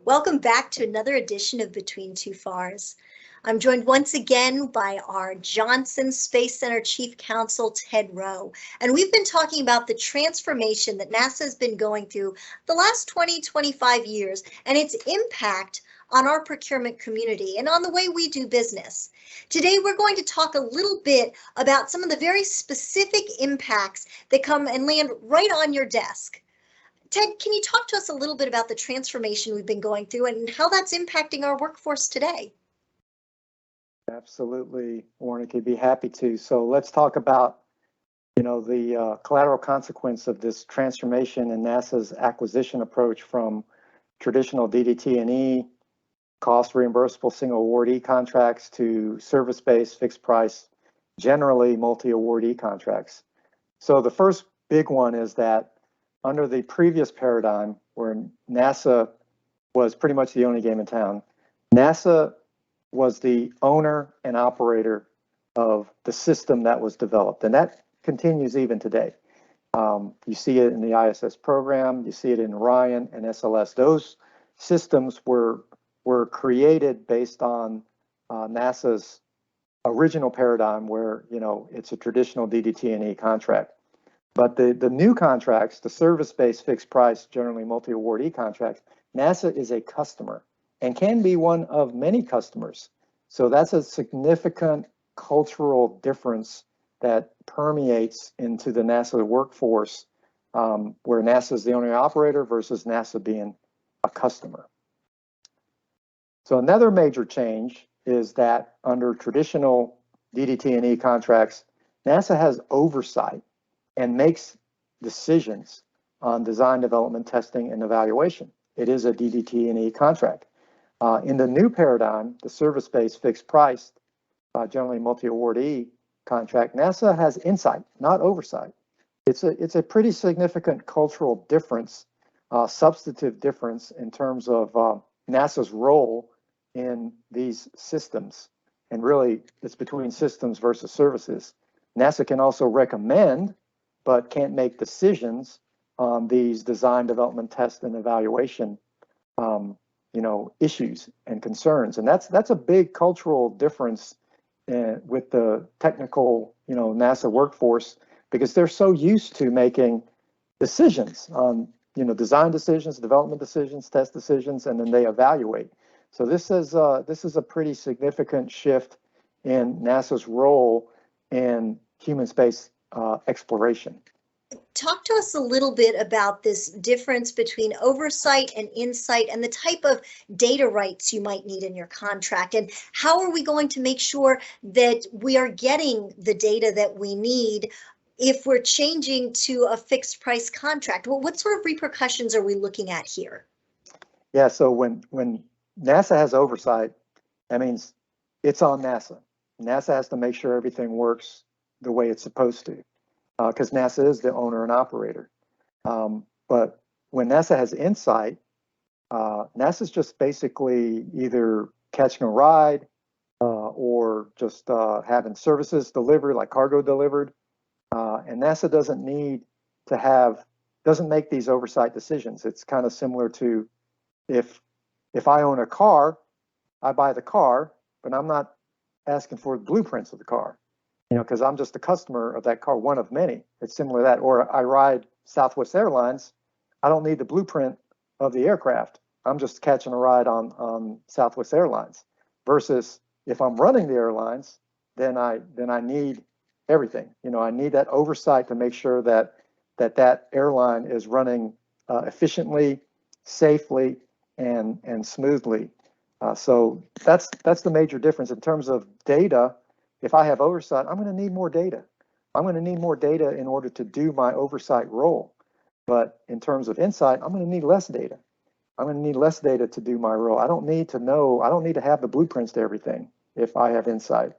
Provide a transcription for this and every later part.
Welcome back to another edition of Between Two Fars. I'm joined once again by our Johnson Space Center Chief Counsel, Ted Rowe, and we've been talking about the transformation that NASA has been going through the last 25 years and its impact on our procurement community and on the way we do business. Today, we're going to talk a little bit about some of the very specific impacts that come and land right on your desk. Ted, can you talk to us a little bit about the transformation we've been going through and how that's impacting our workforce today? Absolutely, Warnick, I'd be happy to. So let's talk about, the collateral consequence of this transformation in NASA's acquisition approach from traditional DDT&E, cost reimbursable single awardee contracts to service-based fixed price, generally multi-awardee contracts. So the first big one is that under the previous paradigm, where NASA was pretty much the only game in town, NASA was the owner and operator of the system that was developed, and that continues even today. You see it in the ISS program, you see it in Orion and SLS. Those systems were created based on NASA's original paradigm, where it's a traditional DDT&E contract. But the new contracts, the service-based fixed price, generally multi-awardee contracts, NASA is a customer and can be one of many customers. So that's a significant cultural difference that permeates into the NASA workforce, where NASA is the owner operator versus NASA being a customer. So another major change is that under traditional DDT&E contracts, NASA has oversight and makes decisions on design, development, testing, and evaluation. It is a DDT&E contract. In the new paradigm, the service-based fixed price, generally multi-awardee contract, NASA has insight, not oversight. It's a pretty significant cultural difference, substantive difference in terms of NASA's role in these systems. And really, it's between systems versus services. NASA can also recommend, but can't make decisions on these design, development, test, and evaluation, issues and concerns. And that's a big cultural difference with the technical, NASA workforce, because they're so used to making decisions on, design decisions, development decisions, test decisions, and then they evaluate. So this is a pretty significant shift in NASA's role in human space exploration. Talk to us a little bit about this difference between oversight and insight and the type of data rights you might need in your contract, and how are we going to make sure that we are getting the data that we need if we're changing to a fixed price contract? Well, what sort of repercussions are we looking at here? Yeah, so when NASA has oversight, that means it's on NASA. NASA has to make sure everything works the way it's supposed to, because NASA is the owner and operator. But when NASA has insight, NASA's just basically either catching a ride or just having services delivered, like cargo delivered. And NASA doesn't make these oversight decisions. It's kind of similar to if I own a car, I buy the car, but I'm not asking for the blueprints of the car, because I'm just a customer of that car, one of many. It's similar to that. Or I ride Southwest Airlines. I don't need the blueprint of the aircraft. I'm just catching a ride on Southwest Airlines. Versus if I'm running the airlines, then I need everything. I need that oversight to make sure that airline is running efficiently, safely, and smoothly. So that's the major difference in terms of data. If I have oversight, I'm going to need more data. I'm going to need more data in order to do my oversight role. But in terms of insight, I'm going to need less data. I'm going to need less data to do my role. I don't need to have the blueprints to everything if I have insight.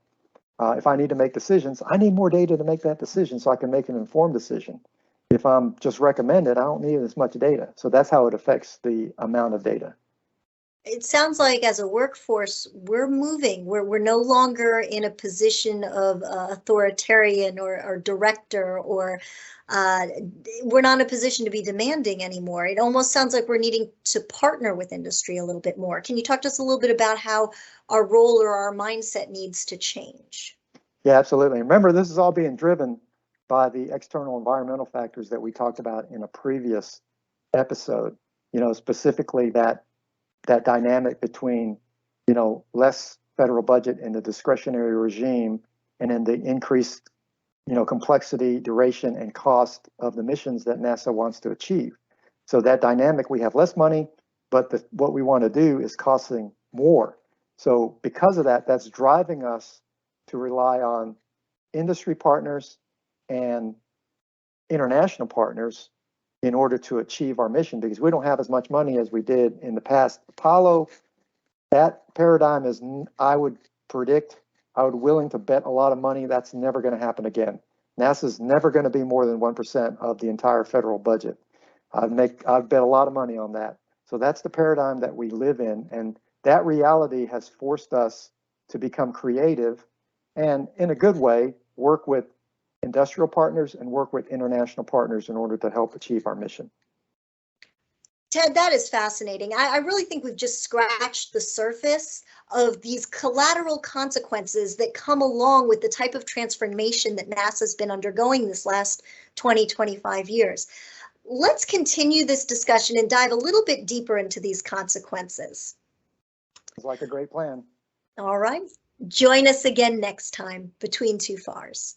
If I need to make decisions, I need more data to make that decision so I can make an informed decision. If I'm just recommended, I don't need as much data. So that's how it affects the amount of data. It sounds like as a workforce, we're moving. We're no longer in a position of authoritarian or director, or we're not in a position to be demanding anymore. It almost sounds like we're needing to partner with industry a little bit more. Can you talk to us a little bit about how our role or our mindset needs to change? Yeah, absolutely. Remember, this is all being driven by the external environmental factors that we talked about in a previous episode. Specifically that dynamic between, less federal budget and the discretionary regime, and then the increased, complexity, duration, and cost of the missions that NASA wants to achieve. So that dynamic, we have less money, but what we want to do is costing more. So because of that, that's driving us to rely on industry partners and international partners in order to achieve our mission, because we don't have as much money as we did in the past. Apollo, that paradigm is, I would predict, I would willing to bet a lot of money that's never going to happen again. NASA's never going to be more than 1% of the entire federal budget. I'd bet a lot of money on that. So that's the paradigm that we live in, and that reality has forced us to become creative and, in a good way, work with industrial partners and work with international partners in order to help achieve our mission. Ted, that is fascinating. I really think we've just scratched the surface of these collateral consequences that come along with the type of transformation that NASA's been undergoing this last 20, 25 years. Let's continue this discussion and dive a little bit deeper into these consequences. It's like a great plan. All right. Join us again next time, Between Two FARs.